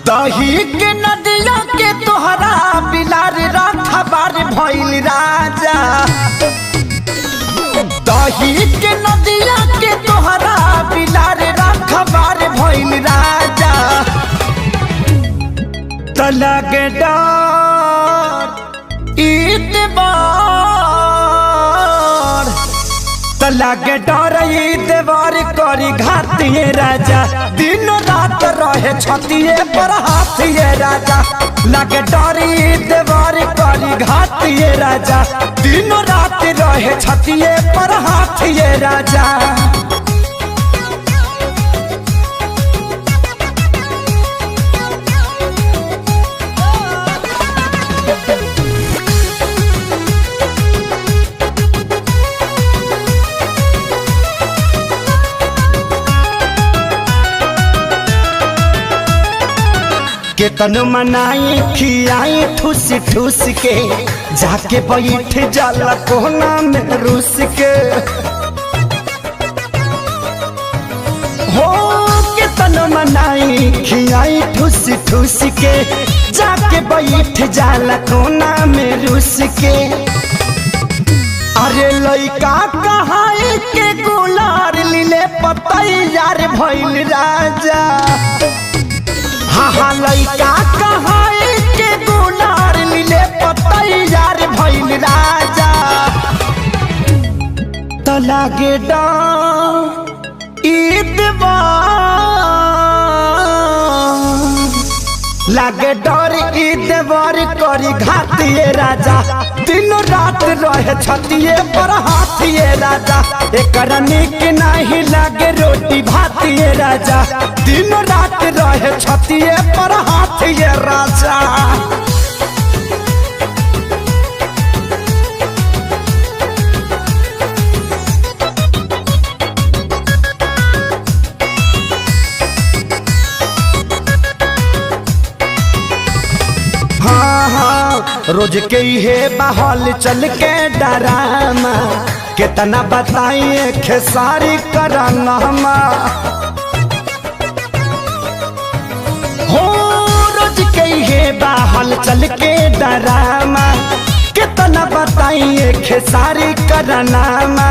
दही के नदिया के तोहरा बिलार रखबार भइल राजा। दही के नदिया के तोहरा बिलार रखबार भइल राजा। तलग डर ईतबार तलग डर ईतबार करी घातिए राजा। दिन रात रहे छतिए पर हाथिए राजा। लगे डर ईतबार करी घातिए राजा। दिन रात रहे छतिए पर हाथिए राजा। केतन मनाई खियाई ठूस ठूस के जाके बैठ जाला कोना में रूस के। हो केतन मनाई खियाई ठूस ठूस के जाके बैठ जाला कोना में रूस के। अरे लइका कहाई के गुलार लीले पतैयार भइल राजा। हाँ लइका कहाई के गुलार लीले पतैयार भइल राजा। तो लागे डर ईतबार लागे डर ईतबार करी घातिए राजा। दिन रात रहे छतिए पर हाथिए राजा। एकरा निक नहीं लागे रोटी भातिए राजा। दिन रात रहे छतिए पर हाथिए राजा। हाँ रोज के हे बहल चल के डरामा। कितना बताइए खेसारी करनमा। हो रोज के हे बहल चल के डरामा। कितना बताइए खेसारी करनमा।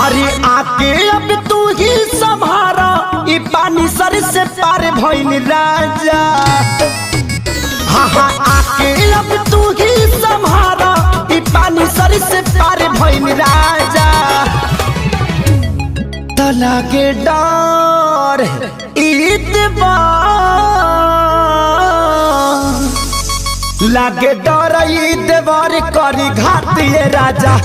अरे आके अब तू ही संभारा ई पानी सर से पार भइल राजा। हाँ आके अब तू ही संभारा ई पानी सर से पार भइल राजा। तो लागे डर ईतबार लागे डर ईतबार करी घातिए राजा।